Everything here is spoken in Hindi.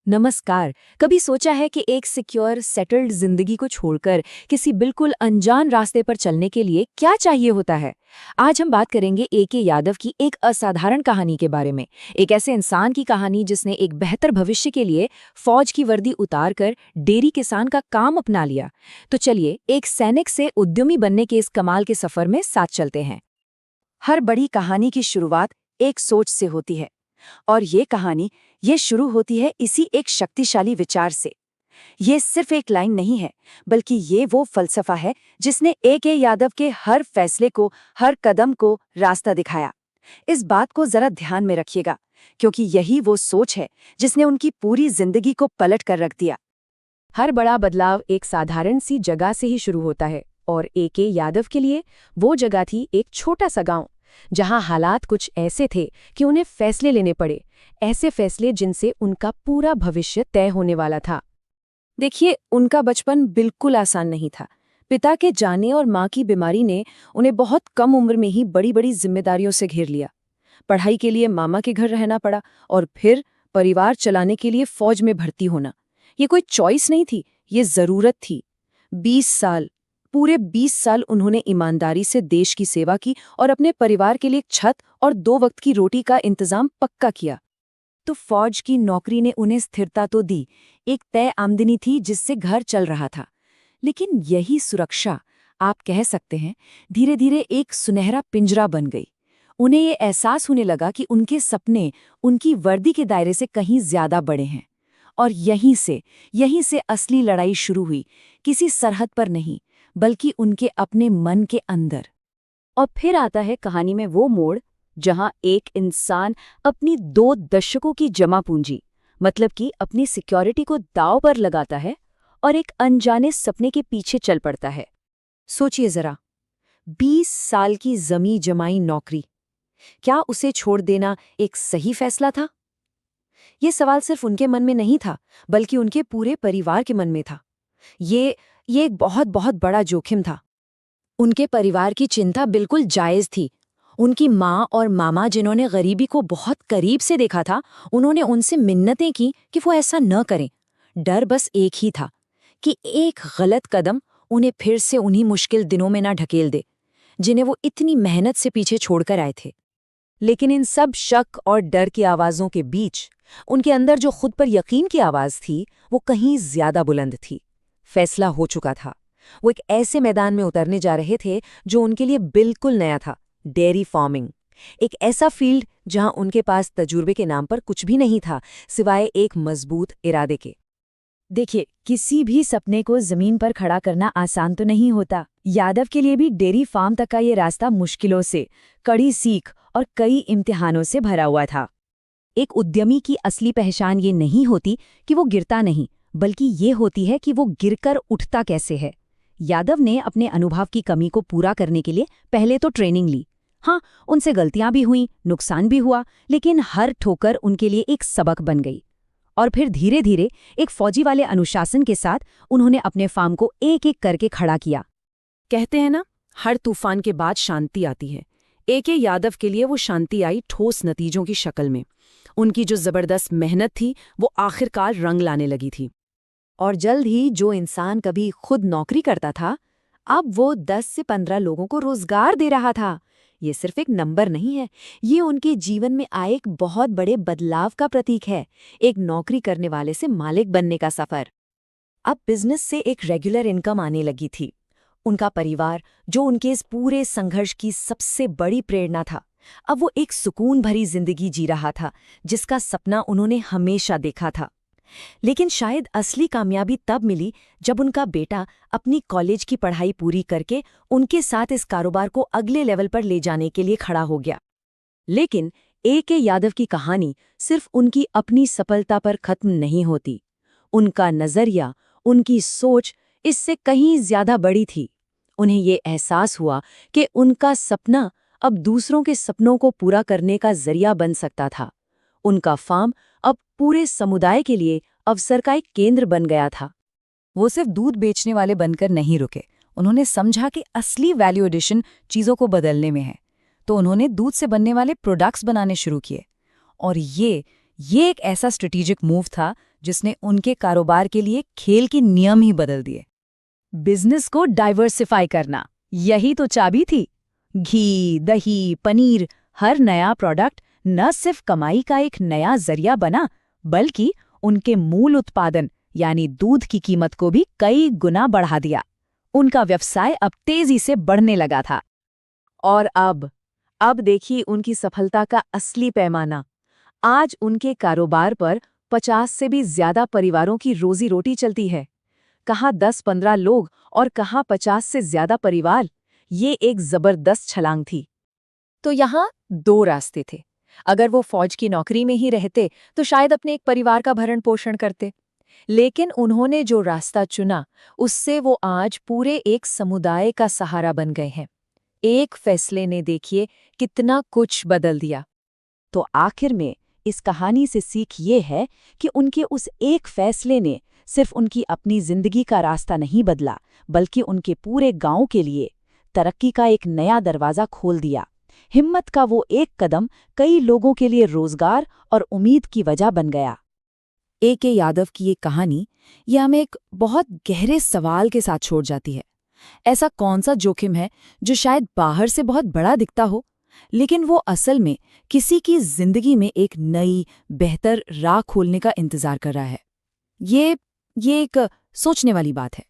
नमस्कार। कभी सोचा है कि एक सिक्योर सेटल्ड जिंदगी को छोड़कर किसी बिल्कुल अनजान रास्ते पर चलने के लिए क्या चाहिए होता है? आज हम बात करेंगे ए.के. यादव की एक असाधारण कहानी के बारे में। एक ऐसे इंसान की कहानी जिसने एक बेहतर भविष्य के लिए फौज की वर्दी उतारकर डेयरी किसान का काम अपना लिया। तो चलिए एक सैनिक से उद्यमी बनने के इस कमाल के सफर में साथ चलते हैं। हर बड़ी कहानी की शुरुआत एक सोच से होती है और ये शुरू होती है इसी एक शक्तिशाली विचार से। ये सिर्फ एक लाइन नहीं है, बल्कि ये वो फलसफा है जिसने ए.के. यादव के हर फैसले को, हर कदम को रास्ता दिखाया। इस बात को जरा ध्यान में रखिएगा, क्योंकि यही वो सोच है जिसने उनकी पूरी जिंदगी को पलट कर रख दिया। हर बड़ा बदलाव एक साधारण सी जगह से ही शुरू होता है और ए.के. यादव के लिए वो जगह थी एक छोटा सा गांव, जहां हालात कुछ ऐसे थे कि उन्हें फैसले लेने पड़े, ऐसे फैसले जिनसे उनका पूरा भविष्य तय होने वाला था। देखिए, उनका बचपन बिल्कुल आसान नहीं था। पिता के जाने और माँ की बीमारी ने उन्हें बहुत कम उम्र में ही बड़ी बड़ी जिम्मेदारियों से घेर लिया। पढ़ाई के लिए मामा के घर रहना पड़ा और फिर परिवार चलाने के लिए फौज में भर्ती होना। ये कोई चॉइस नहीं थी, ये जरूरत थी। 20 साल उन्होंने ईमानदारी से देश की सेवा की और अपने परिवार के लिए एक छत और 2 वक्त की रोटी का इंतजाम पक्का किया। तो फौज की नौकरी ने उन्हें स्थिरता तो दी, एक तय आमदनी थी जिससे घर चल रहा था। लेकिन यही सुरक्षा, आप कह सकते हैं, धीरे धीरे एक सुनहरा पिंजरा बन गई। उन्हें ये एहसास होने लगा कि उनके सपने उनकी वर्दी के दायरे से कहीं ज्यादा बड़े हैं। और यहीं से असली लड़ाई शुरू हुई, किसी सरहद पर नहीं, बल्कि उनके अपने मन के अंदर। और फिर आता है कहानी में वो मोड़ जहां एक इंसान अपनी 2 दशकों की जमा पूंजी, मतलब कि अपनी सिक्योरिटी को दांव पर लगाता है और एक अनजाने सपने के पीछे चल पड़ता है। सोचिए जरा, 20 साल की जमी जमाई नौकरी, क्या उसे छोड़ देना एक सही फैसला था? ये सवाल सिर्फ उनके मन में नहीं था, बल्कि उनके पूरे परिवार के मन में था। ये एक बहुत बहुत बड़ा जोखिम था। उनके परिवार की चिंता बिल्कुल जायज थी। उनकी माँ और मामा, जिन्होंने गरीबी को बहुत करीब से देखा था, उन्होंने उनसे मिन्नतें की कि वो ऐसा न करें। डर बस एक ही था कि एक गलत कदम उन्हें फिर से उन्हीं मुश्किल दिनों में ना ढकेल दे, जिन्हें वो इतनी मेहनत से पीछे छोड़कर आए थे। लेकिन इन सब शक और डर की आवाज़ों के बीच उनके अंदर जो खुद पर यकीन की आवाज़ थी, वो कहीं ज्यादा बुलंद थी। फैसला हो चुका था। वो एक ऐसे मैदान में उतरने जा रहे थे जो उनके लिए बिल्कुल नया था, डेयरी फार्मिंग। एक ऐसा फील्ड जहां उनके पास तजुर्बे के नाम पर कुछ भी नहीं था, सिवाय एक मजबूत इरादे के। देखिए, किसी भी सपने को जमीन पर खड़ा करना आसान तो नहीं होता। यादव के लिए भी डेयरी फार्म तक का ये रास्ता मुश्किलों से, कड़ी सीख और कई इम्तिहानों से भरा हुआ था। एक उद्यमी की असली पहचान ये नहीं होती कि वो गिरता नहीं, बल्कि ये होती है कि वो गिरकर उठता कैसे है। यादव ने अपने अनुभव की कमी को पूरा करने के लिए पहले तो ट्रेनिंग ली। हाँ, उनसे गलतियां भी हुईं, नुकसान भी हुआ, लेकिन हर ठोकर उनके लिए एक सबक बन गई। और फिर धीरे धीरे एक फौजी वाले अनुशासन के साथ उन्होंने अपने फार्म को एक एक करके खड़ा किया। कहते हैं ना, हर तूफान के बाद शांति आती है। ए.के. यादव के लिए वो शांति आई ठोस नतीजों की शक्ल में। उनकी जो जबरदस्त मेहनत थी, वो आखिरकार रंग लाने लगी थी। और जल्द ही जो इंसान कभी खुद नौकरी करता था, अब वो 10 से 15 लोगों को रोजगार दे रहा था। ये सिर्फ एक नंबर नहीं है, ये उनके जीवन में आए एक बहुत बड़े बदलाव का प्रतीक है। एक नौकरी करने वाले से मालिक बनने का सफर। अब बिजनेस से एक रेगुलर इनकम आने लगी थी। उनका परिवार, जो उनके इस पूरे संघर्ष की सबसे बड़ी प्रेरणा था, अब वो एक सुकून भरी जिंदगी जी रहा था, जिसका सपना उन्होंने हमेशा देखा था। लेकिन शायद असली कामयाबी तब मिली जब उनका बेटा अपनी कॉलेज की पढ़ाई पूरी करके उनके साथ इस कारोबार को अगले लेवल पर ले जाने के लिए खड़ा हो गया। लेकिन ए.के. यादव की कहानी सिर्फ उनकी अपनी सफलता पर खत्म नहीं होती। उनका नजरिया, उनकी सोच इससे कहीं ज्यादा बड़ी थी। उन्हें ये एहसास हुआ कि उनका सपना अब दूसरों के सपनों को पूरा करने का जरिया बन सकता था। उनका फार्म अब पूरे समुदाय के लिए अवसर का एक केंद्र बन गया था। वो सिर्फ दूध बेचने वाले बनकर नहीं रुके। उन्होंने समझा कि असली वैल्यू एडिशन चीज़ों को बदलने में है। तो उन्होंने दूध से बनने वाले प्रोडक्ट्स बनाने शुरू किए। और ये एक ऐसा स्ट्रेटेजिक मूव था जिसने उनके कारोबार के लिए खेल के नियम ही बदल दिए। बिजनेस को डाइवर्सिफाई करना, यही तो चाबी थी। घी, दही, पनीर, हर नया प्रोडक्ट न सिर्फ कमाई का एक नया जरिया बना, बल्कि उनके मूल उत्पादन यानी दूध की कीमत को भी कई गुना बढ़ा दिया। उनका व्यवसाय अब तेजी से बढ़ने लगा था। और अब देखिए उनकी सफलता का असली पैमाना। आज उनके कारोबार पर 50 से भी ज्यादा परिवारों की रोजी रोटी चलती है। कहाँ 10-15 लोग और कहाँ 50 से ज्यादा परिवार। ये एक जबरदस्त छलांग थी। तो यहाँ 2 रास्ते थे। अगर वो फौज की नौकरी में ही रहते तो शायद अपने एक परिवार का भरण पोषण करते, लेकिन उन्होंने जो रास्ता चुना उससे वो आज पूरे एक समुदाय का सहारा बन गए हैं। एक फैसले ने देखिए कितना कुछ बदल दिया। तो आखिर में इस कहानी से सीख ये है कि उनके उस एक फैसले ने सिर्फ उनकी अपनी जिंदगी का रास्ता नहीं बदला, बल्कि उनके पूरे गांव के लिए तरक्की का एक नया दरवाजा खोल दिया। हिम्मत का वो एक कदम कई लोगों के लिए रोजगार और उम्मीद की वजह बन गया। A.K. यादव की ये कहानी ये हमें एक बहुत गहरे सवाल के साथ छोड़ जाती है। ऐसा कौन सा जोखिम है जो शायद बाहर से बहुत बड़ा दिखता हो, लेकिन वो असल में किसी की जिंदगी में एक नई, बेहतर राह खोलने का इंतजार कर रहा है। ये एक सोचने वाली बात है।